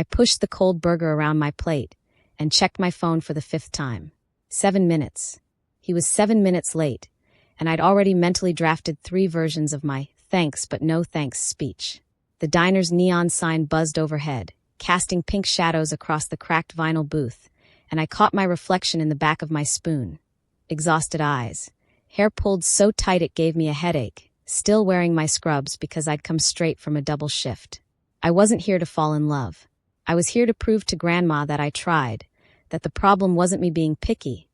I pushed the cold burger around my plate and checked my phone for the 5th time. 7 minutes. He was 7 minutes late, and I'd already mentally drafted 3 versions of my thanks but no thanks speech. The diner's neon sign buzzed overhead, casting pink shadows across the cracked vinyl booth, and I caught my reflection in the back of my spoon. Exhausted eyes. Hair pulled so tight it gave me a headache, still wearing my scrubs because I'd come straight from a double shift. I wasn't here to fall in love. I was here to prove to Grandma that I tried, that the problem wasn't me being picky.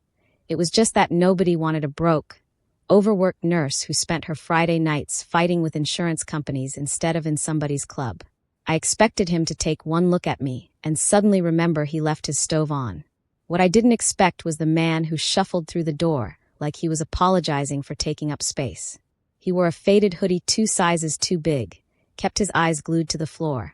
It was just that nobody wanted a broke, overworked nurse who spent her Friday nights fighting with insurance companies instead of in somebody's club. I expected him to take one look at me and suddenly remember he left his stove on. What I didn't expect was the man who shuffled through the door like he was apologizing for taking up space. He wore a faded hoodie 2 sizes too big, kept his eyes glued to the floor,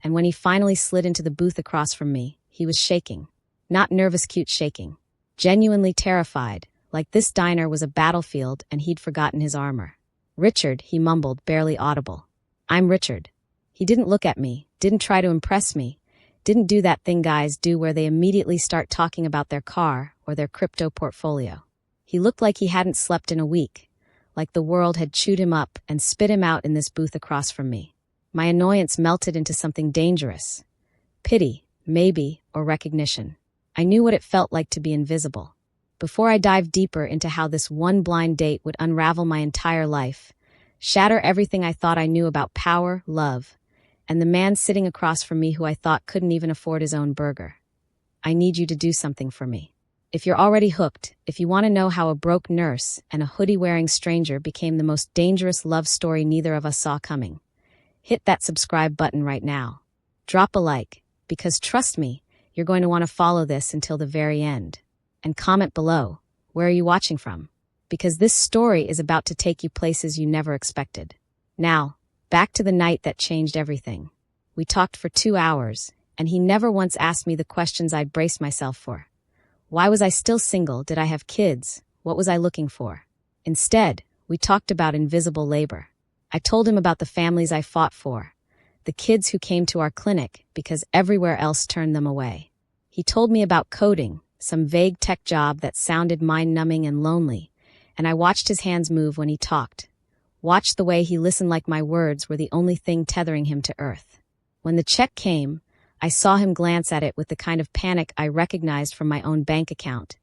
and when he finally slid into the booth across from me, he was shaking. Not nervous cute shaking. Genuinely terrified, like this diner was a battlefield and he'd forgotten his armor. "Richard," he mumbled, barely audible. "I'm Richard." He didn't look at me, didn't try to impress me, didn't do that thing guys do where they immediately start talking about their car or their crypto portfolio. He looked like he hadn't slept in a week, like the world had chewed him up and spit him out in this booth across from me. My annoyance melted into something dangerous. Pity, maybe, or recognition. I knew what it felt like to be invisible. Before I dived deeper into how this one blind date would unravel my entire life, shatter everything I thought I knew about power, love, and the man sitting across from me who I thought couldn't even afford his own burger. I need you to do something for me. If you're already hooked, if you want to know how a broke nurse and a hoodie-wearing stranger became the most dangerous love story neither of us saw coming, hit that subscribe button right now. Drop a like, because trust me, you're going to want to follow this until the very end. And comment below, where are you watching from? Because this story is about to take you places you never expected. Now, back to the night that changed everything. We talked for 2 hours, and he never once asked me the questions I'd braced myself for. Why was I still single? Did I have kids? What was I looking for? Instead, we talked about invisible labor. I told him about the families I fought for, the kids who came to our clinic because everywhere else turned them away. He told me about coding, some vague tech job that sounded mind-numbing and lonely, and I watched his hands move when he talked. Watched the way he listened like my words were the only thing tethering him to earth. When the check came, I saw him glance at it with the kind of panic I recognized from my own bank account,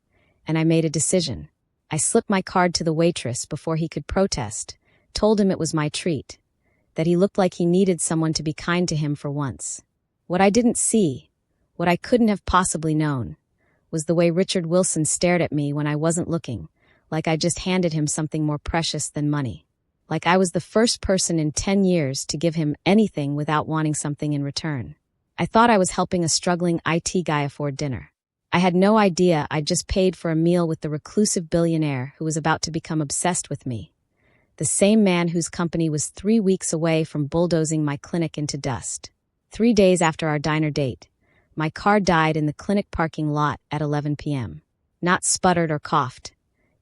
and I made a decision. I slipped my card to the waitress before he could protest, told him it was my treat, that he looked like he needed someone to be kind to him for once. What I didn't see, what I couldn't have possibly known, was the way Richard Wilson stared at me when I wasn't looking, like I just handed him something more precious than money. Like I was the first person in 10 years to give him anything without wanting something in return. I thought I was helping a struggling IT guy afford dinner. I had no idea I'd just paid for a meal with the reclusive billionaire who was about to become obsessed with me. The same man whose company was 3 weeks away from bulldozing my clinic into dust. 3 days after our diner date, my car died in the clinic parking lot at 11 p.m. Not sputtered or coughed.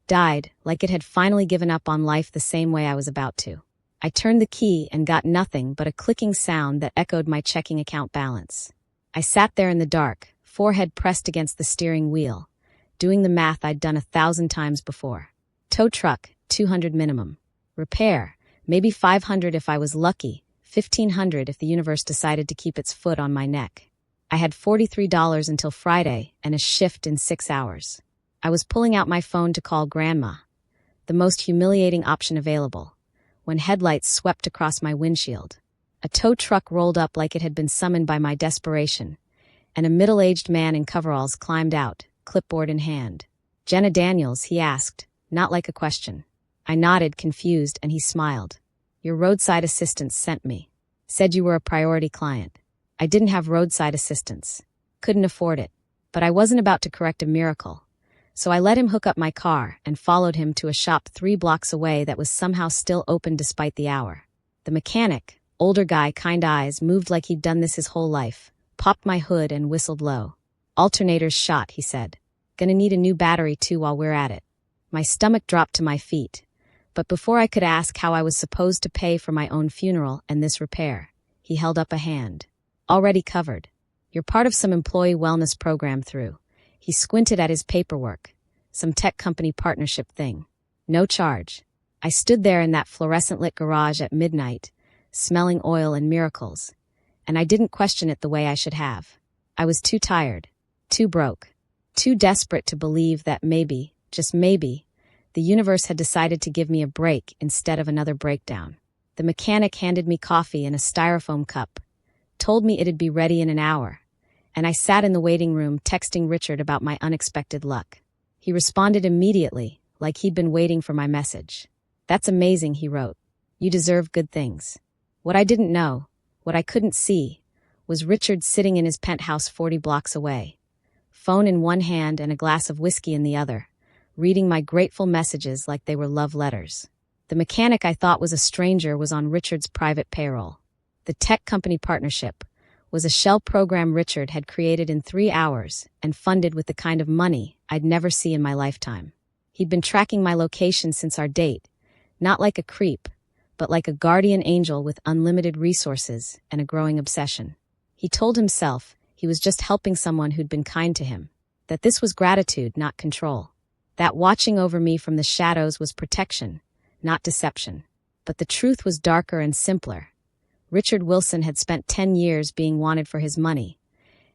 Died like it had finally given up on life the same way I was about to. I turned the key and got nothing but a clicking sound that echoed my checking account balance. I sat there in the dark, forehead pressed against the steering wheel, doing the math I'd done 1,000 times before. Tow truck, $200 minimum. Repair, maybe $500 if I was lucky, $1,500 if the universe decided to keep its foot on my neck. I had $43 until Friday and a shift in 6 hours. I was pulling out my phone to call Grandma, the most humiliating option available, when headlights swept across my windshield. A tow truck rolled up like it had been summoned by my desperation, and a middle-aged man in coveralls climbed out, clipboard in hand. "Jenna Daniels," he asked, not like a question. I nodded, confused, and he smiled. "Your roadside assistance sent me. Said you were a priority client." I didn't have roadside assistance. Couldn't afford it. But I wasn't about to correct a miracle. So I let him hook up my car and followed him to a shop 3 blocks away that was somehow still open despite the hour. The mechanic, older guy, kind eyes, moved like he'd done this his whole life, popped my hood and whistled low. "Alternator's shot," he said. "Gonna need a new battery too while we're at it." My stomach dropped to my feet. But before I could ask how I was supposed to pay for my own funeral and this repair, he held up a hand. "Already covered. You're part of some employee wellness program through. He squinted at his paperwork. Some tech company partnership thing. No charge. I stood there in that fluorescent-lit garage at midnight, smelling oil and miracles. And I didn't question it the way I should have. I was too tired, too broke, too desperate to believe that maybe, just maybe, the universe had decided to give me a break instead of another breakdown. The mechanic handed me coffee in a styrofoam cup, told me it'd be ready in an hour, and I sat in the waiting room texting Richard about my unexpected luck. He responded immediately, like he'd been waiting for my message. "That's amazing," he wrote. "You deserve good things." What I didn't know, what I couldn't see, was Richard sitting in his penthouse 40 blocks away, phone in one hand and a glass of whiskey in the other, reading my grateful messages like they were love letters. The mechanic I thought was a stranger was on Richard's private payroll. The tech company partnership was a shell program Richard had created in 3 hours and funded with the kind of money I'd never see in my lifetime. He'd been tracking my location since our date, not like a creep, but like a guardian angel with unlimited resources and a growing obsession. He told himself he was just helping someone who'd been kind to him, that this was gratitude, not control, that watching over me from the shadows was protection, not deception. But the truth was darker and simpler. Richard Wilson had spent 10 years being wanted for his money,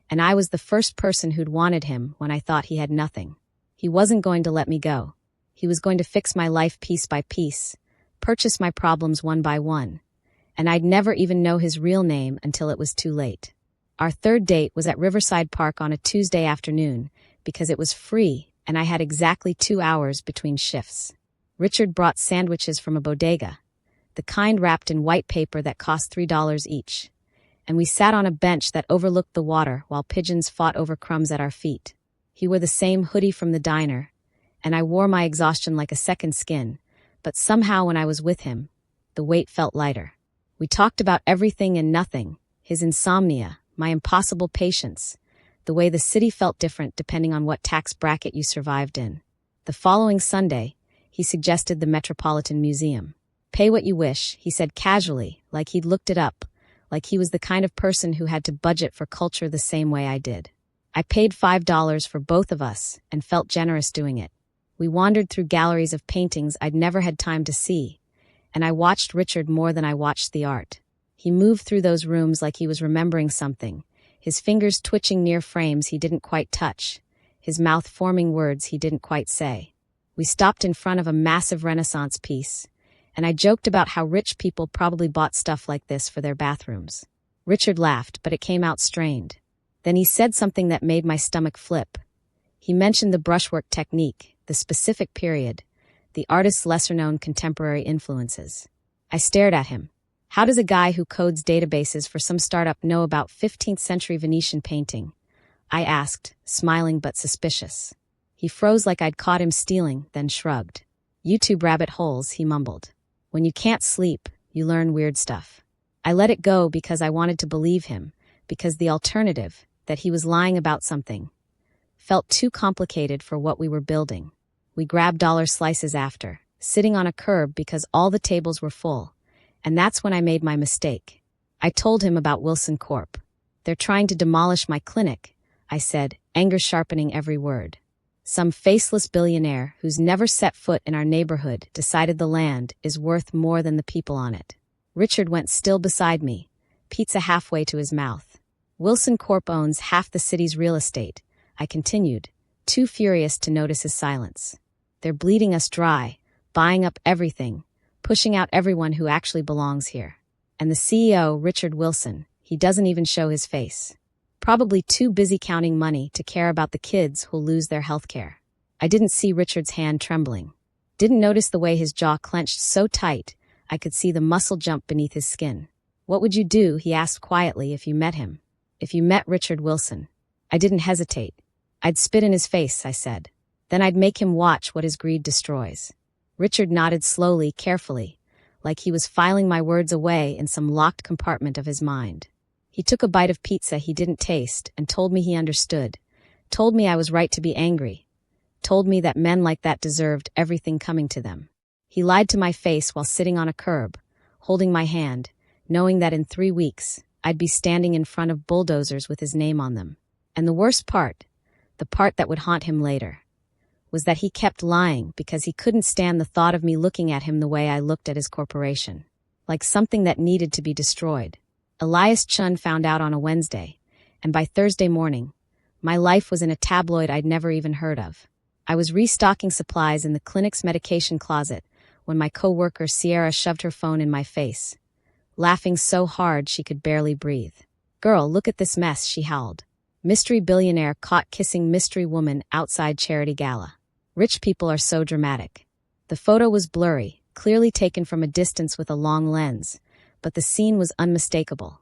and I was the first person who'd wanted him when I thought he had nothing. He wasn't going to let me go. He was going to fix my life piece by piece, purchase my problems one by one, and I'd never even know his real name until it was too late. Our third date was at Riverside Park on a Tuesday afternoon because it was free and I had exactly 2 hours between shifts. Richard brought sandwiches from a bodega, the kind wrapped in white paper that cost $3 each, and we sat on a bench that overlooked the water while pigeons fought over crumbs at our feet. He wore the same hoodie from the diner, and I wore my exhaustion like a second skin, but somehow when I was with him, the weight felt lighter. We talked about everything and nothing, his insomnia, my impossible patience, the way the city felt different depending on what tax bracket you survived in. The following Sunday, he suggested the Metropolitan Museum. "Pay what you wish," he said casually, like he'd looked it up, like he was the kind of person who had to budget for culture the same way I did. I paid $5 for both of us and felt generous doing it. We wandered through galleries of paintings I'd never had time to see, and I watched Richard more than I watched the art. He moved through those rooms like he was remembering something, his fingers twitching near frames he didn't quite touch, his mouth forming words he didn't quite say. We stopped in front of a massive Renaissance piece, and I joked about how rich people probably bought stuff like this for their bathrooms. Richard laughed, but it came out strained. Then he said something that made my stomach flip. He mentioned the brushwork technique, the specific period, the artist's lesser-known contemporary influences. I stared at him. How does a guy who codes databases for some startup know about 15th century Venetian painting? I asked, smiling but suspicious. He froze like I'd caught him stealing, then shrugged. "YouTube rabbit holes," he mumbled. "When you can't sleep, you learn weird stuff." I let it go because I wanted to believe him, because the alternative, that he was lying about something, felt too complicated for what we were building. We grabbed dollar slices after, sitting on a curb because all the tables were full, and that's when I made my mistake. I told him about Wilson Corp. "They're trying to demolish my clinic," I said, anger sharpening every word. "Some faceless billionaire who's never set foot in our neighborhood decided the land is worth more than the people on it." Richard went still beside me, pizza halfway to his mouth. "Wilson Corp owns half the city's real estate," I continued, too furious to notice his silence. "They're bleeding us dry, buying up everything, pushing out everyone who actually belongs here. And the CEO, Richard Wilson, he doesn't even show his face. Probably too busy counting money to care about the kids who'll lose their health care." I didn't see Richard's hand trembling. Didn't notice the way his jaw clenched so tight I could see the muscle jump beneath his skin. "What would you do," he asked quietly, "if you met him? If you met Richard Wilson?" I didn't hesitate. "I'd spit in his face," I said. "Then I'd make him watch what his greed destroys." Richard nodded slowly, carefully, like he was filing my words away in some locked compartment of his mind. He took a bite of pizza he didn't taste and told me he understood, told me I was right to be angry, told me that men like that deserved everything coming to them. He lied to my face while sitting on a curb, holding my hand, knowing that in 3 weeks, I'd be standing in front of bulldozers with his name on them. And the worst part, the part that would haunt him later, was that he kept lying because he couldn't stand the thought of me looking at him the way I looked at his corporation. Like something that needed to be destroyed. Elias Chun found out on a Wednesday, and by Thursday morning, my life was in a tabloid I'd never even heard of. I was restocking supplies in the clinic's medication closet when my co-worker Sierra shoved her phone in my face, laughing so hard she could barely breathe. "Girl, look at this mess," she howled. Mystery billionaire caught kissing mystery woman outside charity gala. Rich people are so dramatic. The photo was blurry, clearly taken from a distance with a long lens, but the scene was unmistakable.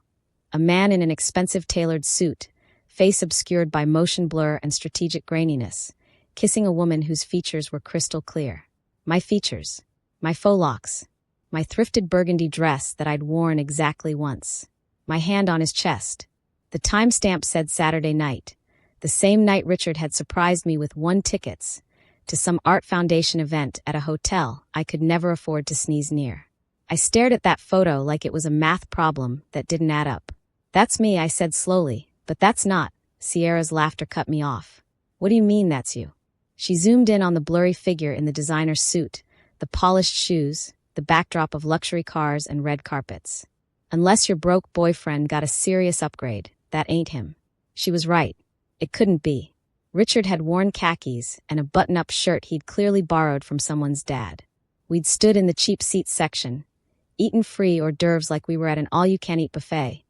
A man in an expensive tailored suit, face obscured by motion blur and strategic graininess, kissing a woman whose features were crystal clear. My features. My faux locks. My thrifted burgundy dress that I'd worn exactly once. My hand on his chest. The timestamp said Saturday night, the same night Richard had surprised me with 1 tickets to some Art Foundation event at a hotel I could never afford to sneeze near. I stared at that photo like it was a math problem that didn't add up. "That's me," I said slowly, "but that's not." Sierra's laughter cut me off. "What do you mean that's you?" She zoomed in on the blurry figure in the designer suit, the polished shoes, the backdrop of luxury cars and red carpets. "Unless your broke boyfriend got a serious upgrade, that ain't him." She was right. It couldn't be. Richard had worn khakis and a button-up shirt he'd clearly borrowed from someone's dad. We'd stood in the cheap seats section, eaten free hors d'oeuvres like we were at an all-you-can-eat buffet,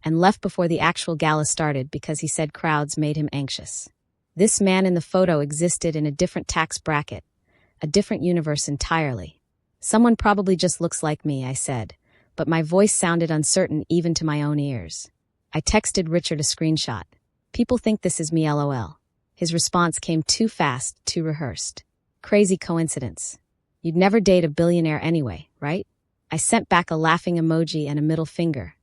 and left before the actual gala started because he said crowds made him anxious. This man in the photo existed in a different tax bracket, a different universe entirely. "Someone probably just looks like me," I said, but my voice sounded uncertain even to my own ears. I texted Richard a screenshot. "People think this is me, LOL." His response came too fast, too rehearsed. "Crazy coincidence. You'd never date a billionaire anyway, right?" I sent back a laughing emoji and a middle finger.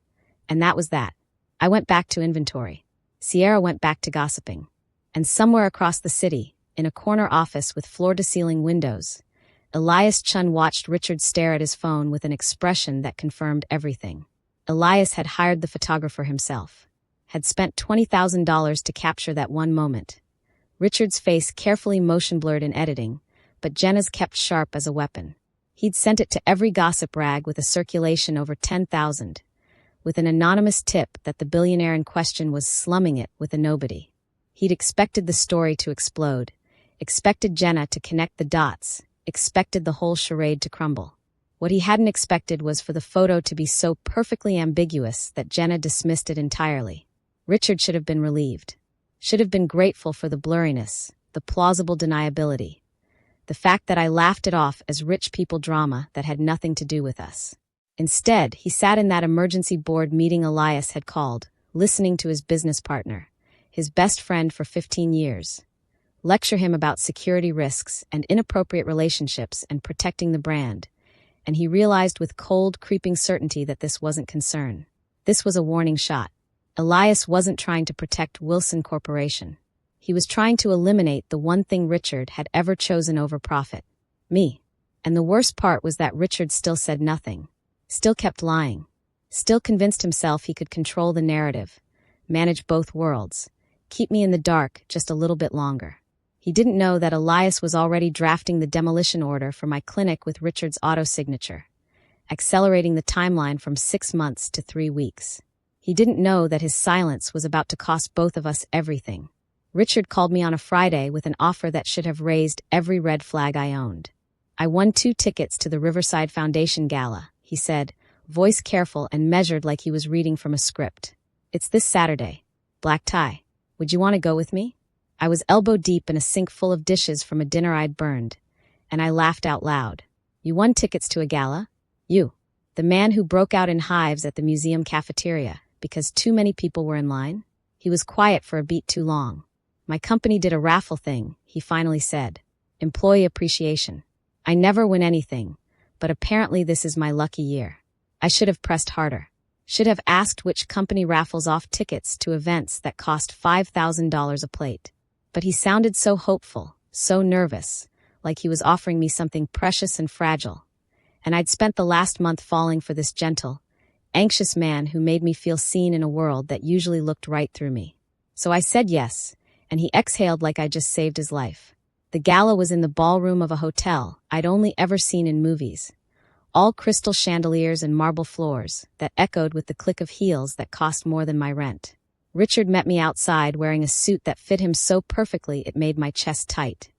And that was that. I went back to inventory. Sierra went back to gossiping. And somewhere across the city, in a corner office with floor-to-ceiling windows, Elias Chun watched Richard stare at his phone with an expression that confirmed everything. Elias had hired the photographer himself, had spent $20,000 to capture that one moment. Richard's face carefully motion-blurred in editing, but Jenna's kept sharp as a weapon. He'd sent it to every gossip rag with a circulation over 10,000, with an anonymous tip that the billionaire in question was slumming it with a nobody. He'd expected the story to explode, expected Jenna to connect the dots, expected the whole charade to crumble. What he hadn't expected was for the photo to be so perfectly ambiguous that Jenna dismissed it entirely. Richard should have been relieved. Should have been grateful for the blurriness, the plausible deniability. The fact that I laughed it off as rich people drama that had nothing to do with us. Instead, he sat in that emergency board meeting Elias had called, listening to his business partner, his best friend for 15 years, lecture him about security risks and inappropriate relationships and protecting the brand, and he realized with cold, creeping certainty that this wasn't concern. This was a warning shot. Elias wasn't trying to protect Wilson Corporation. He was trying to eliminate the one thing Richard had ever chosen over profit. Me. And the worst part was that Richard still said nothing. Still kept lying. Still convinced himself he could control the narrative, manage both worlds, keep me in the dark just a little bit longer. He didn't know that Elias was already drafting the demolition order for my clinic with Richard's auto signature, accelerating the timeline from 6 months to 3 weeks. He didn't know that his silence was about to cost both of us everything. Richard called me on a Friday with an offer that should have raised every red flag I owned. "I won 2 tickets to the Riverside Foundation Gala," he said, voice careful and measured like he was reading from a script. "It's this Saturday. Black tie. Would you want to go with me?" I was elbow deep in a sink full of dishes from a dinner I'd burned, and I laughed out loud. "You won tickets to a gala? You. The man who broke out in hives at the museum cafeteria because too many people were in line?" He was quiet for a beat too long. "My company did a raffle thing," he finally said. "Employee appreciation. I never win anything, but apparently this is my lucky year." I should have pressed harder. Should have asked which company raffles off tickets to events that cost $5,000 a plate. But he sounded so hopeful, so nervous, like he was offering me something precious and fragile. And I'd spent the last month falling for this gentle, anxious man who made me feel seen in a world that usually looked right through me. So I said yes, and he exhaled like I just saved his life. The gala was in the ballroom of a hotel I'd only ever seen in movies. All crystal chandeliers and marble floors that echoed with the click of heels that cost more than my rent. Richard met me outside wearing a suit that fit him so perfectly it made my chest tight.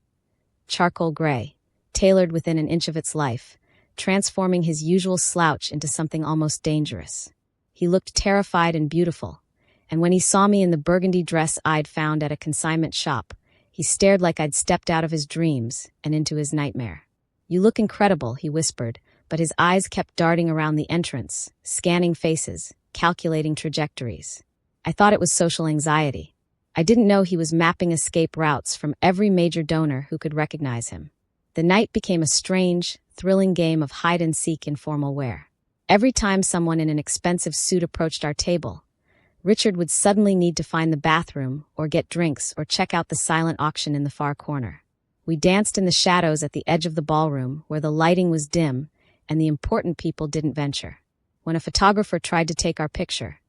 Charcoal gray, tailored within an inch of its life, transforming his usual slouch into something almost dangerous. He looked terrified and beautiful, and when he saw me in the burgundy dress I'd found at a consignment shop, he stared like I'd stepped out of his dreams and into his nightmare. "You look incredible," he whispered, but his eyes kept darting around the entrance, scanning faces, calculating trajectories. I thought it was social anxiety. I didn't know he was mapping escape routes from every major donor who could recognize him. The night became a strange, thrilling game of hide-and-seek in formal wear. Every time someone in an expensive suit approached our table, Richard would suddenly need to find the bathroom, or get drinks, or check out the silent auction in the far corner. We danced in the shadows at the edge of the ballroom, where the lighting was dim and the important people didn't venture. When a photographer tried to take our picture,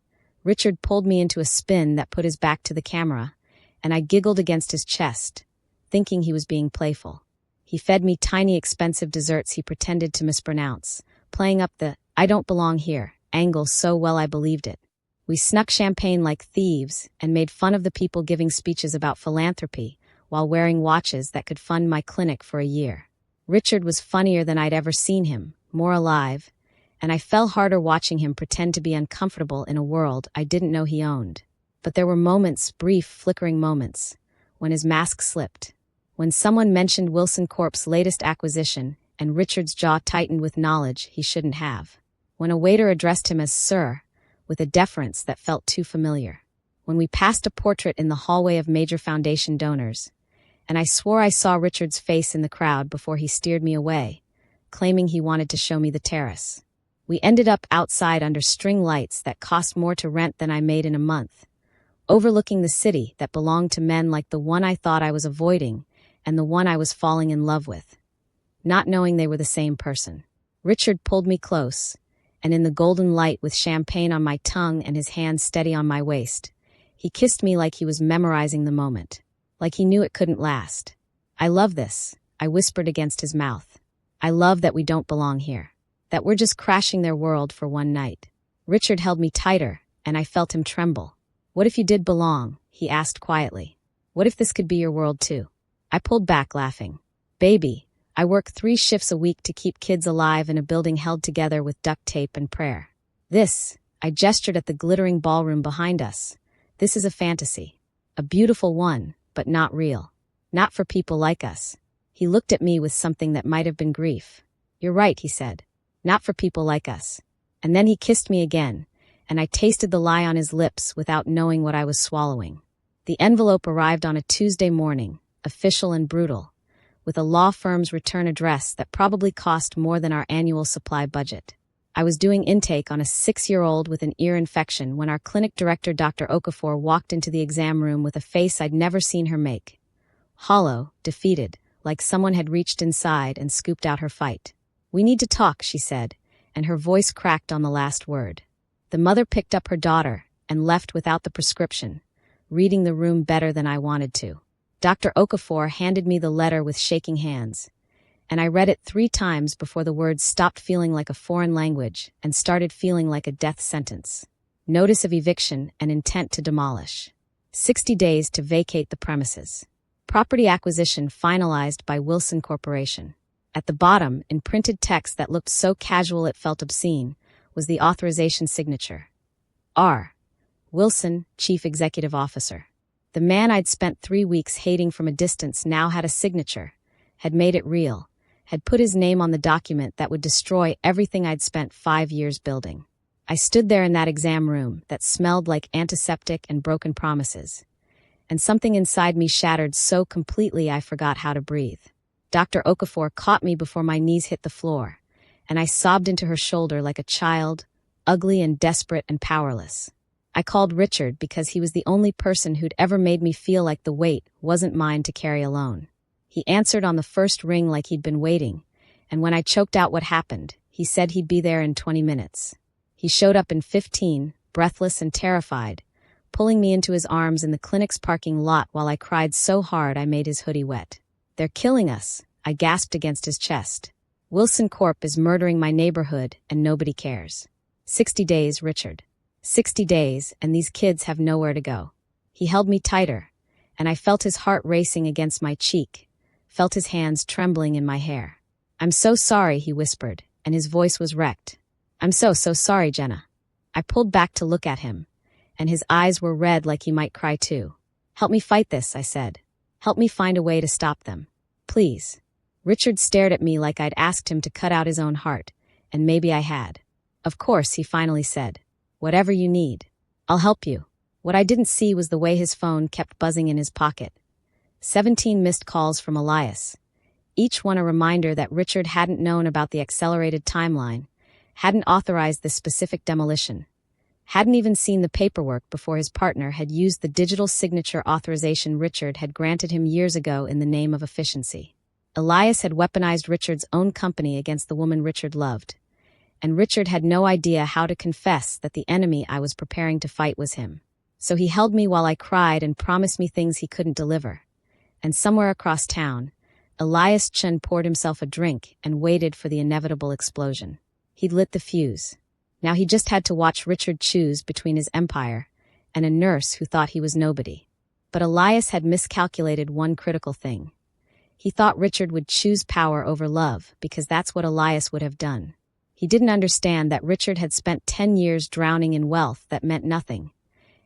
Richard pulled me into a spin that put his back to the camera, and I giggled against his chest, thinking he was being playful. He fed me tiny expensive desserts he pretended to mispronounce, playing up the "I don't belong here" angle so well I believed it. We snuck champagne like thieves and made fun of the people giving speeches about philanthropy while wearing watches that could fund my clinic for a year. Richard was funnier than I'd ever seen him, more alive, and I fell harder watching him pretend to be uncomfortable in a world I didn't know he owned. But there were moments, brief, flickering moments, when his mask slipped. When someone mentioned Wilson Corp's latest acquisition, and Richard's jaw tightened with knowledge he shouldn't have. When a waiter addressed him as Sir, with a deference that felt too familiar. When we passed a portrait in the hallway of major foundation donors, and I swore I saw Richard's face in the crowd before he steered me away, claiming he wanted to show me the terrace. We ended up outside under string lights that cost more to rent than I made in a month, overlooking the city that belonged to men like the one I thought I was avoiding and the one I was falling in love with, not knowing they were the same person. Richard pulled me close, and in the golden light with champagne on my tongue and his hand steady on my waist, he kissed me like he was memorizing the moment, like he knew it couldn't last. "I love this," I whispered against his mouth. "I love that we don't belong here, that we're just crashing their world for one night." Richard held me tighter, and I felt him tremble. "What if you did belong?" he asked quietly. "What if this could be your world too?" I pulled back, laughing. "Baby, I work 3 shifts a week to keep kids alive in a building held together with duct tape and prayer. This," I gestured at the glittering ballroom behind us, "this is a fantasy. A beautiful one, but not real. Not for people like us." He looked at me with something that might have been grief. "You're right," he said. "Not for people like us." And then he kissed me again, and I tasted the lie on his lips without knowing what I was swallowing. The envelope arrived on a Tuesday morning, official and brutal, with a law firm's return address that probably cost more than our annual supply budget. I was doing intake on a 6-year-old with an ear infection when our clinic director, Dr. Okafor, walked into the exam room with a face I'd never seen her make. Hollow, defeated, like someone had reached inside and scooped out her fight. "We need to talk," she said, and her voice cracked on the last word. The mother picked up her daughter and left without the prescription, reading the room better than I wanted to. Dr. Okafor handed me the letter with shaking hands, and I read it 3 times before the words stopped feeling like a foreign language and started feeling like a death sentence. Notice of eviction and intent to demolish. 60 days to vacate the premises. Property acquisition finalized by Wilson Corporation. At the bottom, in printed text that looked so casual it felt obscene, was the authorization signature. R. Wilson, Chief Executive Officer. The man I'd spent 3 weeks hating from a distance now had a signature, had made it real, had put his name on the document that would destroy everything I'd spent 5 years building. I stood there in that exam room that smelled like antiseptic and broken promises, and something inside me shattered so completely I forgot how to breathe. Dr. Okafor caught me before my knees hit the floor, and I sobbed into her shoulder like a child, ugly and desperate and powerless. I called Richard because he was the only person who'd ever made me feel like the weight wasn't mine to carry alone. He answered on the first ring like he'd been waiting, and when I choked out what happened, he said he'd be there in 20 minutes. He showed up in 15, breathless and terrified, pulling me into his arms in the clinic's parking lot while I cried so hard I made his hoodie wet. "They're killing us," I gasped against his chest. "Wilson Corp is murdering my neighborhood and nobody cares. 60 days, Richard. 60 days, and these kids have nowhere to go." He held me tighter, and I felt his heart racing against my cheek, felt his hands trembling in my hair. "I'm so sorry," he whispered, and his voice was wrecked. "I'm so sorry, Jenna." I pulled back to look at him, and his eyes were red like he might cry too. "Help me fight this," I said. "Help me find a way to stop them. Please." Richard stared at me like I'd asked him to cut out his own heart, and maybe I had. "Of course," he finally said. "Whatever you need. I'll help you." What I didn't see was the way his phone kept buzzing in his pocket. 17 missed calls from Elias, each one a reminder that Richard hadn't known about the accelerated timeline, hadn't authorized this specific demolition, hadn't even seen the paperwork before his partner had used the digital signature authorization Richard had granted him years ago in the name of efficiency. Elias had weaponized Richard's own company against the woman Richard loved, and Richard had no idea how to confess that the enemy I was preparing to fight was him. So he held me while I cried and promised me things he couldn't deliver. And somewhere across town, Elias Chen poured himself a drink and waited for the inevitable explosion. He'd lit the fuse. Now he just had to watch Richard choose between his empire and a nurse who thought he was nobody. But Elias had miscalculated one critical thing. He thought Richard would choose power over love because that's what Elias would have done. He didn't understand that Richard had spent 10 years drowning in wealth that meant nothing,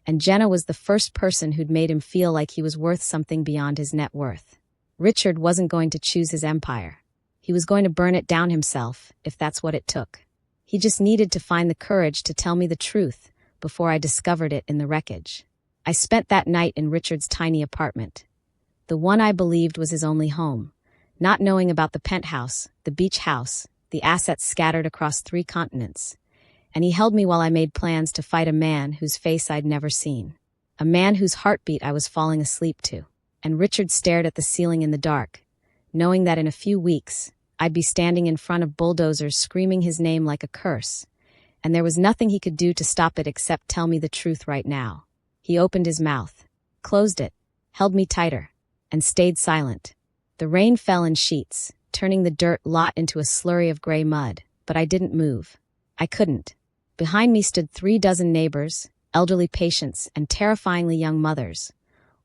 and Jenna was the first person who'd made him feel like he was worth something beyond his net worth. Richard wasn't going to choose his empire. He was going to burn it down himself, if that's what it took. He just needed to find the courage to tell me the truth before I discovered it in the wreckage. I spent that night in Richard's tiny apartment, the one I believed was his only home, not knowing about the penthouse, the beach house, the assets scattered across 3 continents. And he held me while I made plans to fight a man whose face I'd never seen, a man whose heartbeat I was falling asleep to. And Richard stared at the ceiling in the dark, knowing that in a few weeks, I'd be standing in front of bulldozers screaming his name like a curse, and there was nothing he could do to stop it except tell me the truth right now. He opened his mouth, closed it, held me tighter, and stayed silent. The rain fell in sheets, turning the dirt lot into a slurry of gray mud, but I didn't move. I couldn't. Behind me stood 3 dozen neighbors, elderly patients, and terrifyingly young mothers,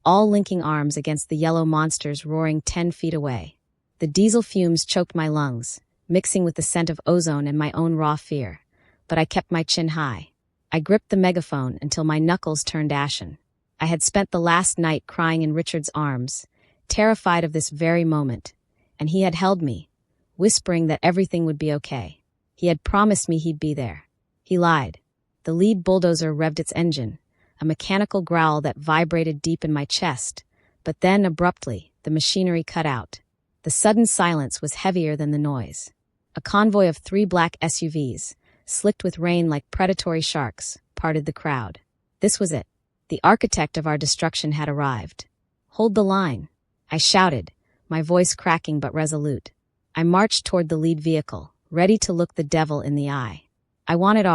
all linking arms against the yellow monsters roaring 10 feet away. The diesel fumes choked my lungs, mixing with the scent of ozone and my own raw fear, but I kept my chin high. I gripped the megaphone until my knuckles turned ashen. I had spent the last night crying in Richard's arms, terrified of this very moment, and he had held me, whispering that everything would be okay. He had promised me he'd be there. He lied. The lead bulldozer revved its engine, a mechanical growl that vibrated deep in my chest, but then, abruptly, the machinery cut out. The sudden silence was heavier than the noise. A convoy of 3 black SUVs, slicked with rain like predatory sharks, parted the crowd. This was it. The architect of our destruction had arrived. "Hold the line," I shouted, my voice cracking but resolute. I marched toward the lead vehicle, ready to look the devil in the eye. I wanted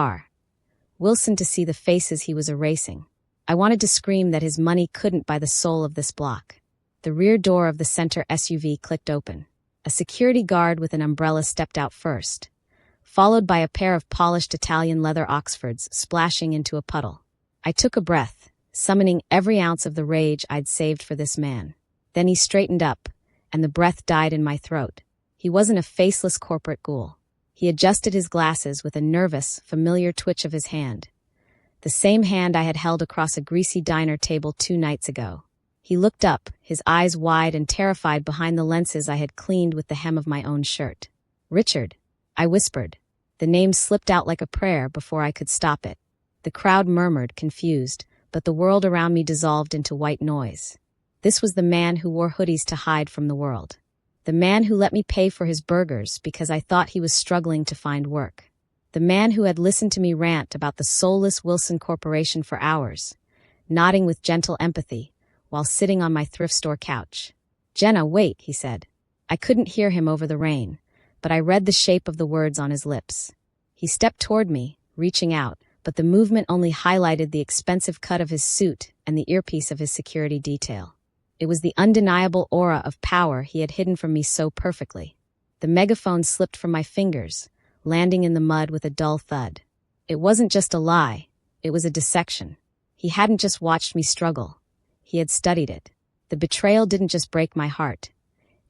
Wilson to see the faces he was erasing. I wanted to scream that his money couldn't buy the soul of this block. The rear door of the center SUV clicked open. A security guard with an umbrella stepped out first, followed by a pair of polished Italian leather Oxfords splashing into a puddle. I took a breath, summoning every ounce of the rage I'd saved for this man. Then he straightened up, and the breath died in my throat. He wasn't a faceless corporate ghoul. He adjusted his glasses with a nervous, familiar twitch of his hand. The same hand I had held across a greasy diner table 2 nights ago. He looked up, his eyes wide and terrified behind the lenses I had cleaned with the hem of my own shirt. "Richard," I whispered. The name slipped out like a prayer before I could stop it. The crowd murmured, confused, but the world around me dissolved into white noise. This was the man who wore hoodies to hide from the world. The man who let me pay for his burgers because I thought he was struggling to find work. The man who had listened to me rant about the soulless Wilson Corporation for hours, nodding with gentle empathy, while sitting on my thrift store couch. "Jenna, wait," he said. I couldn't hear him over the rain, but I read the shape of the words on his lips. He stepped toward me, reaching out, but the movement only highlighted the expensive cut of his suit and the earpiece of his security detail. It was the undeniable aura of power he had hidden from me so perfectly. The megaphone slipped from my fingers, landing in the mud with a dull thud. It wasn't just a lie, it was a dissection. He hadn't just watched me struggle, he had studied it. The betrayal didn't just break my heart,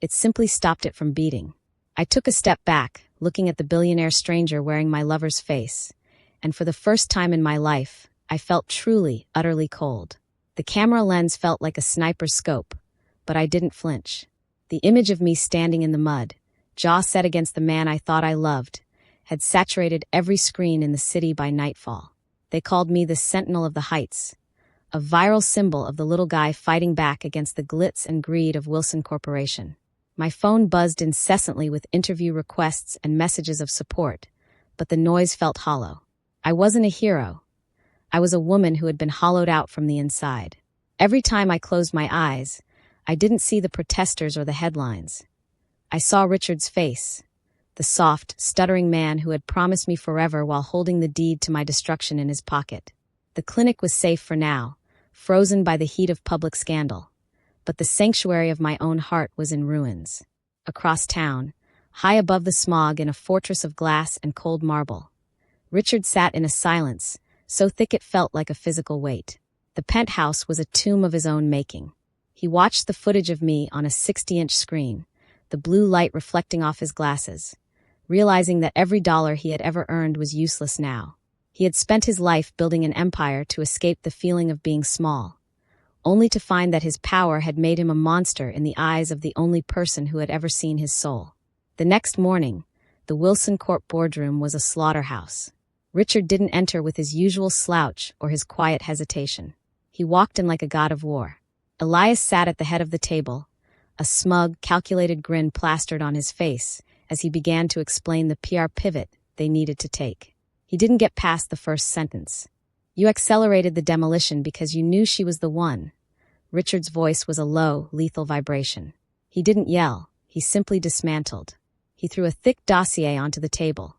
it simply stopped it from beating. I took a step back, looking at the billionaire stranger wearing my lover's face, and for the first time in my life, I felt truly, utterly cold. The camera lens felt like a sniper's scope, but I didn't flinch. The image of me standing in the mud, jaw set against the man I thought I loved, had saturated every screen in the city by nightfall. They called me the Sentinel of the Heights, a viral symbol of the little guy fighting back against the glitz and greed of Wilson Corporation. My phone buzzed incessantly with interview requests and messages of support, but the noise felt hollow. I wasn't a hero. I was a woman who had been hollowed out from the inside. Every time I closed my eyes, I didn't see the protesters or the headlines. I saw Richard's face, the soft, stuttering man who had promised me forever while holding the deed to my destruction in his pocket. The clinic was safe for now, frozen by the heat of public scandal. But the sanctuary of my own heart was in ruins. Across town, high above the smog in a fortress of glass and cold marble, Richard sat in a silence, so thick it felt like a physical weight. The penthouse was a tomb of his own making. He watched the footage of me on a 60-inch screen, the blue light reflecting off his glasses, realizing that every dollar he had ever earned was useless now. He had spent his life building an empire to escape the feeling of being small, only to find that his power had made him a monster in the eyes of the only person who had ever seen his soul. The next morning, the Wilson Corp boardroom was a slaughterhouse. Richard didn't enter with his usual slouch or his quiet hesitation. He walked in like a god of war. Elias sat at the head of the table, a smug, calculated grin plastered on his face as he began to explain the PR pivot they needed to take. He didn't get past the first sentence. "You accelerated the demolition because you knew she was the one." Richard's voice was a low, lethal vibration. He didn't yell, he simply dismantled. He threw a thick dossier onto the table,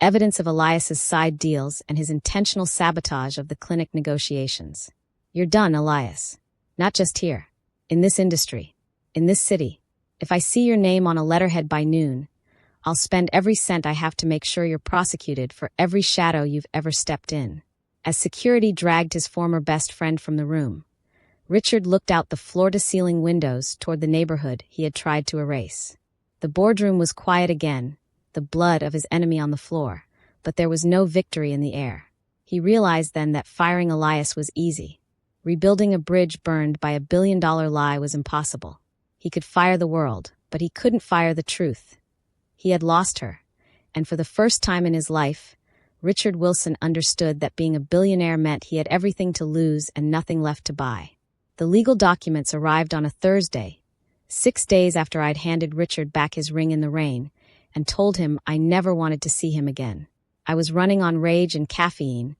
evidence of Elias's side deals and his intentional sabotage of the clinic negotiations. "You're done, Elias. Not just here. In this industry. In this city. If I see your name on a letterhead by noon, I'll spend every cent I have to make sure you're prosecuted for every shadow you've ever stepped in." As security dragged his former best friend from the room, Richard looked out the floor-to-ceiling windows toward the neighborhood he had tried to erase. The boardroom was quiet again, the blood of his enemy on the floor, but there was no victory in the air. He realized then that firing Elias was easy. Rebuilding a bridge burned by a billion-dollar lie was impossible. He could fire the world, but he couldn't fire the truth. He had lost her, and for the first time in his life, Richard Wilson understood that being a billionaire meant he had everything to lose and nothing left to buy. The legal documents arrived on a Thursday, 6 days after I'd handed Richard back his ring in the rain and told him I never wanted to see him again. I was running on rage and caffeine,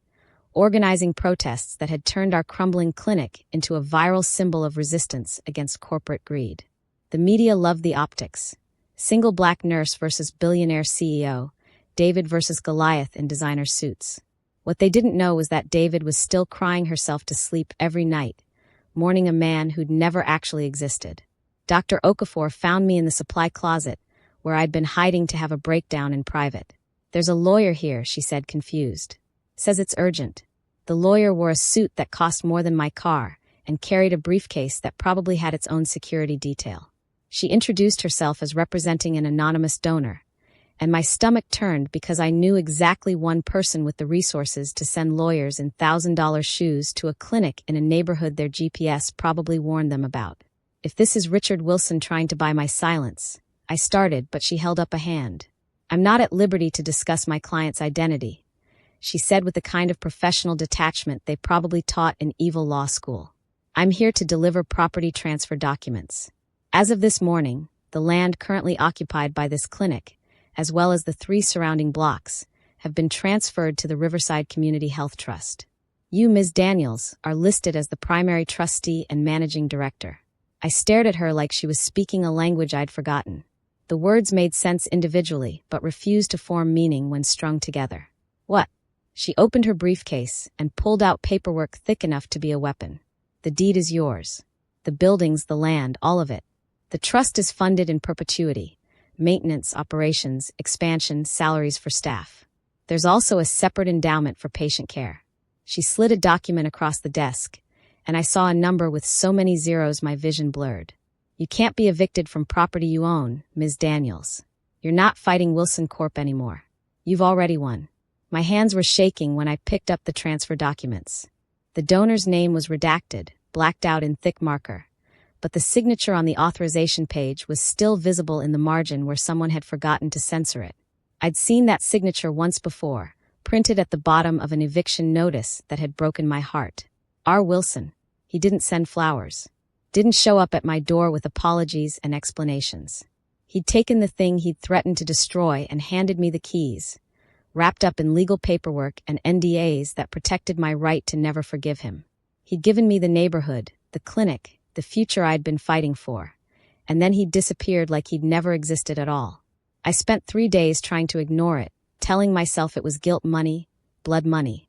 organizing protests that had turned our crumbling clinic into a viral symbol of resistance against corporate greed. The media loved the optics. Single black nurse versus billionaire CEO, David versus Goliath in designer suits. What they didn't know was that David was still crying herself to sleep every night, mourning a man who'd never actually existed. Dr. Okafor found me in the supply closet, where I'd been hiding to have a breakdown in private. "There's a lawyer here," she said, confused. "Says it's urgent." The lawyer wore a suit that cost more than my car and carried a briefcase that probably had its own security detail. She introduced herself as representing an anonymous donor, and my stomach turned because I knew exactly one person with the resources to send lawyers in $1,000 shoes to a clinic in a neighborhood their GPS probably warned them about. "If this is Richard Wilson trying to buy my silence," I started, but she held up a hand. "I'm not at liberty to discuss my client's identity," she said with the kind of professional detachment they probably taught in evil law school. "I'm here to deliver property transfer documents. As of this morning, the land currently occupied by this clinic, as well as the 3 surrounding blocks, have been transferred to the Riverside Community Health Trust. You, Ms. Daniels, are listed as the primary trustee and managing director." I stared at her like she was speaking a language I'd forgotten. The words made sense individually, but refused to form meaning when strung together. "What?" She opened her briefcase and pulled out paperwork thick enough to be a weapon. The deed is yours. The buildings, the land, all of it. The trust is funded in perpetuity. Maintenance, operations, expansion, salaries for staff. There's also a separate endowment for patient care. She slid a document across the desk, and I saw a number with so many zeros my vision blurred. You can't be evicted from property you own, Ms. Daniels. You're not fighting Wilson Corp anymore. You've already won. My hands were shaking when I picked up the transfer documents. The donor's name was redacted, blacked out in thick marker, but the signature on the authorization page was still visible in the margin where someone had forgotten to censor it. I'd seen that signature once before, printed at the bottom of an eviction notice that had broken my heart. R. Wilson. He didn't send flowers. Didn't show up at my door with apologies and explanations. He'd taken the thing he'd threatened to destroy and handed me the keys, wrapped up in legal paperwork and NDAs that protected my right to never forgive him. He'd given me the neighborhood, the clinic, the future I'd been fighting for, and then he'd disappeared like he'd never existed at all. I spent 3 days trying to ignore it, telling myself it was guilt money, blood money,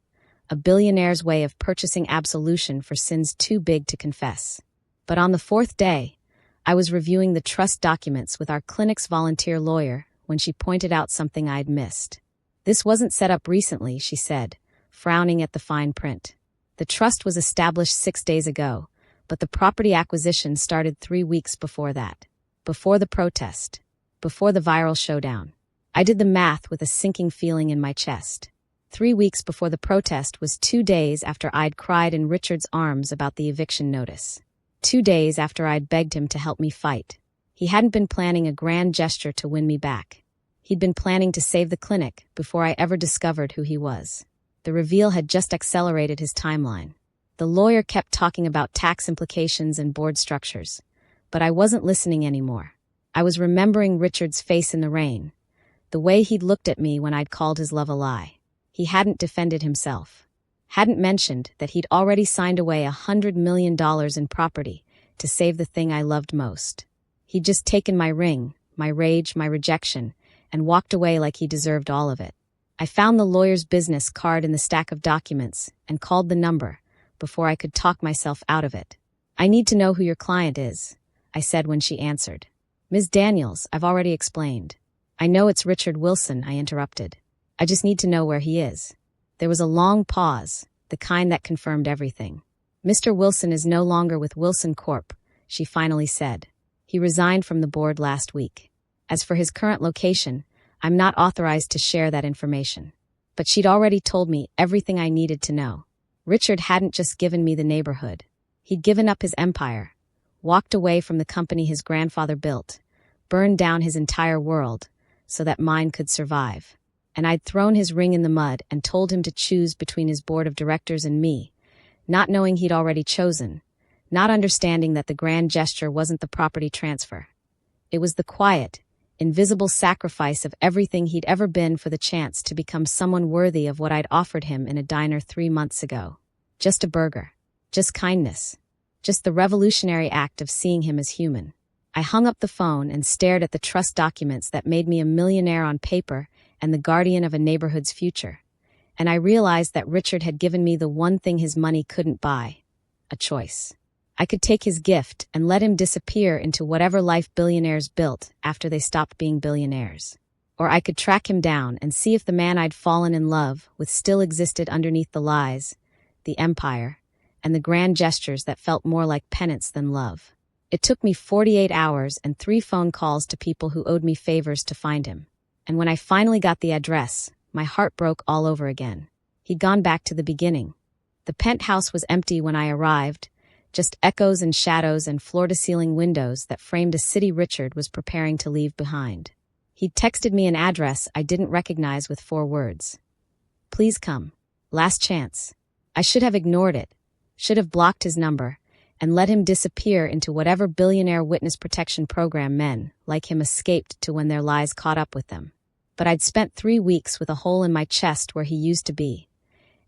a billionaire's way of purchasing absolution for sins too big to confess. But on the 4th day, I was reviewing the trust documents with our clinic's volunteer lawyer when she pointed out something I'd missed. This wasn't set up recently, she said, frowning at the fine print. The trust was established 6 days ago, but the property acquisition started 3 weeks before that. Before the protest. Before the viral showdown. I did the math with a sinking feeling in my chest. 3 weeks before the protest was 2 days after I'd cried in Richard's arms about the eviction notice. 2 days after I'd begged him to help me fight. He hadn't been planning a grand gesture to win me back. He'd been planning to save the clinic before I ever discovered who he was. The reveal had just accelerated his timeline. The lawyer kept talking about tax implications and board structures, but I wasn't listening anymore. I was remembering Richard's face in the rain, the way he'd looked at me when I'd called his love a lie. He hadn't defended himself. Hadn't mentioned that he'd already signed away $100 million in property to save the thing I loved most. He'd just taken my ring, my rage, my rejection, and walked away like he deserved all of it. I found the lawyer's business card in the stack of documents and called the number before I could talk myself out of it. I need to know who your client is, I said when she answered. Ms. Daniels, I've already explained. I know it's Richard Wilson, I interrupted. I just need to know where he is. There was a long pause, the kind that confirmed everything. Mr. Wilson is no longer with Wilson Corp., she finally said. He resigned from the board last week. As for his current location, I'm not authorized to share that information. But she'd already told me everything I needed to know. Richard hadn't just given me the neighborhood. He'd given up his empire, walked away from the company his grandfather built, burned down his entire world so that mine could survive. And I'd thrown his ring in the mud and told him to choose between his board of directors and me, not knowing he'd already chosen, not understanding that the grand gesture wasn't the property transfer. It was the quiet, invisible sacrifice of everything he'd ever been for the chance to become someone worthy of what I'd offered him in a diner 3 months ago. Just a burger. Just kindness. Just the revolutionary act of seeing him as human. I hung up the phone and stared at the trust documents that made me a millionaire on paper and the guardian of a neighborhood's future. And I realized that Richard had given me the one thing his money couldn't buy. A choice. I could take his gift and let him disappear into whatever life billionaires built after they stopped being billionaires. Or I could track him down and see if the man I'd fallen in love with still existed underneath the lies, the empire, and the grand gestures that felt more like penance than love. It took me 48 hours and 3 phone calls to people who owed me favors to find him. And when I finally got the address, my heart broke all over again. He'd gone back to the beginning. The penthouse was empty when I arrived, just echoes and shadows and floor-to-ceiling windows that framed a city Richard was preparing to leave behind. He'd texted me an address I didn't recognize with 4 words. Please come. Last chance. I should have ignored it, should have blocked his number, and let him disappear into whatever billionaire witness protection program men like him escaped to when their lies caught up with them. But I'd spent 3 weeks with a hole in my chest where he used to be,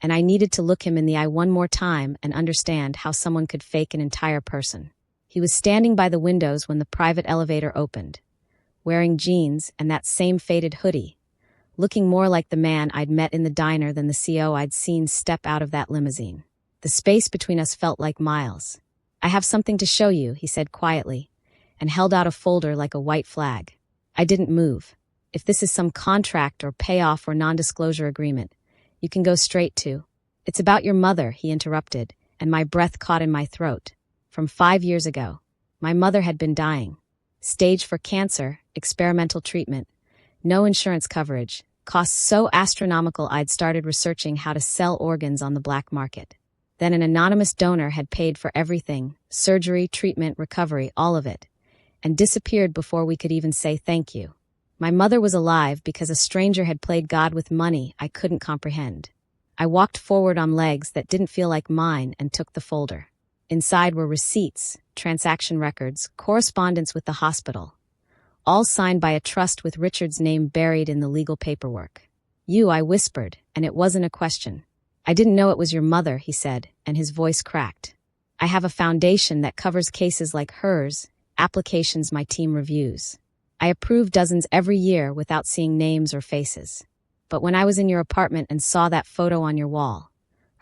and I needed to look him in the eye one more time and understand how someone could fake an entire person. He was standing by the windows when the private elevator opened, wearing jeans and that same faded hoodie, looking more like the man I'd met in the diner than the CO I'd seen step out of that limousine. The space between us felt like miles. "I have something to show you," he said quietly, and held out a folder like a white flag. I didn't move. "If this is some contract or payoff or non-disclosure agreement, you can go straight to—" "It's about your mother," he interrupted, and my breath caught in my throat. From 5 years ago. My mother had been dying. Stage 4 cancer, experimental treatment, no insurance coverage, costs so astronomical I'd started researching how to sell organs on the black market. Then an anonymous donor had paid for everything, surgery, treatment, recovery, all of it, and disappeared before we could even say thank you. My mother was alive because a stranger had played God with money I couldn't comprehend. I walked forward on legs that didn't feel like mine and took the folder. Inside were receipts, transaction records, correspondence with the hospital, all signed by a trust with Richard's name buried in the legal paperwork. "You," I whispered, and it wasn't a question. "I didn't know it was your mother," he said, and his voice cracked. "I have a foundation that covers cases like hers, applications my team reviews. I approve dozens every year without seeing names or faces. But when I was in your apartment and saw that photo on your wall,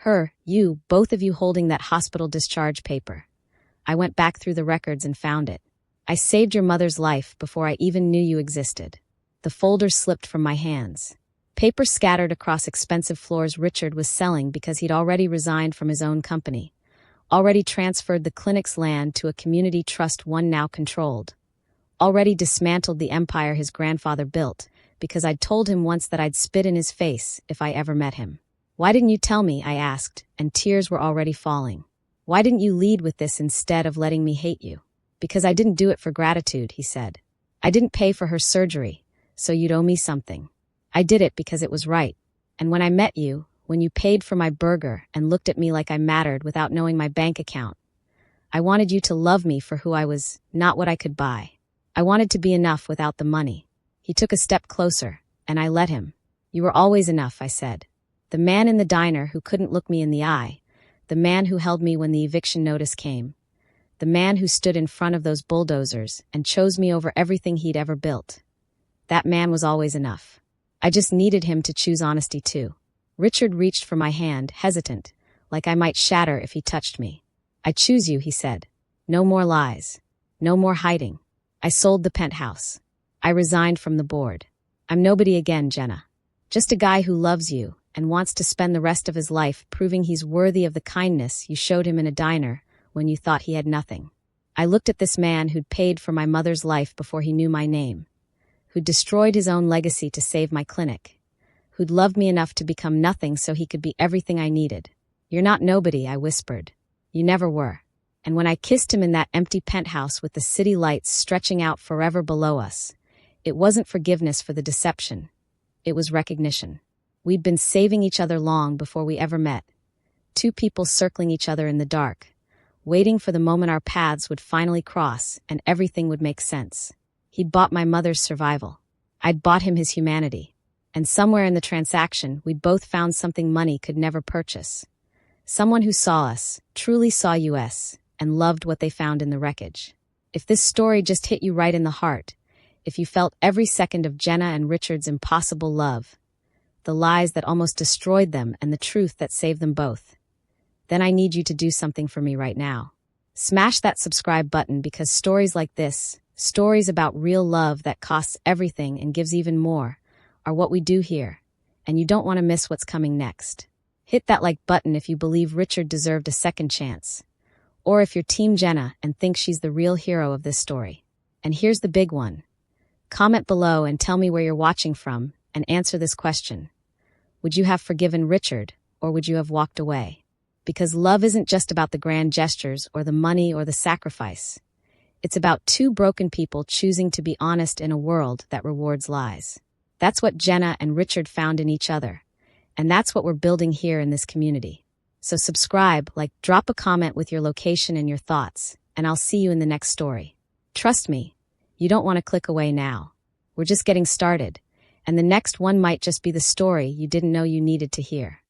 her, you, both of you holding that hospital discharge paper, I went back through the records and found it. I saved your mother's life before I even knew you existed." The folder slipped from my hands. Paper scattered across expensive floors Richard was selling because he'd already resigned from his own company, already transferred the clinic's land to a community trust one now controlled, already dismantled the empire his grandfather built because I'd told him once that I'd spit in his face if I ever met him. "Why didn't you tell me?" I asked, and tears were already falling. "Why didn't you lead with this instead of letting me hate you?" "Because I didn't do it for gratitude," he said. "I didn't pay for her surgery, so you'd owe me something. I did it because it was right. And when I met you, when you paid for my burger and looked at me like I mattered without knowing my bank account, I wanted you to love me for who I was, not what I could buy. I wanted to be enough without the money." He took a step closer, and I let him. "You were always enough," I said. "The man in the diner who couldn't look me in the eye, the man who held me when the eviction notice came, the man who stood in front of those bulldozers and chose me over everything he'd ever built. That man was always enough. I just needed him to choose honesty too." Richard reached for my hand, hesitant, like I might shatter if he touched me. "I choose you," he said. "No more lies. No more hiding. I sold the penthouse. I resigned from the board. I'm nobody again, Jenna. Just a guy who loves you and wants to spend the rest of his life proving he's worthy of the kindness you showed him in a diner when you thought he had nothing." I looked at this man who'd paid for my mother's life before he knew my name, who'd destroyed his own legacy to save my clinic, who'd loved me enough to become nothing so he could be everything I needed. "You're not nobody," I whispered. "You never were." And when I kissed him in that empty penthouse with the city lights stretching out forever below us, it wasn't forgiveness for the deception. It was recognition. We'd been saving each other long before we ever met. Two people circling each other in the dark, waiting for the moment our paths would finally cross and everything would make sense. He'd bought my mother's survival. I'd bought him his humanity. And somewhere in the transaction, we'd both found something money could never purchase. Someone who saw us, truly saw us, and loved what they found in the wreckage. If this story just hit you right in the heart, if you felt every second of Jenna and Richard's impossible love, the lies that almost destroyed them and the truth that saved them both, then I need you to do something for me right now. Smash that subscribe button because stories like this, stories about real love that costs everything and gives even more, are what we do here, and you don't want to miss what's coming next. Hit that like button if you believe Richard deserved a second chance, or if you're Team Jenna and think she's the real hero of this story. And here's the big one. Comment below and tell me where you're watching from and answer this question. Would you have forgiven Richard, or would you have walked away? Because love isn't just about the grand gestures or the money or the sacrifice. It's about two broken people choosing to be honest in a world that rewards lies. That's what Jenna and Richard found in each other, and that's what we're building here in this community. So subscribe, drop a comment with your location and your thoughts, and I'll see you in the next story. Trust me, you don't want to click away now. We're just getting started, and the next one might just be the story you didn't know you needed to hear.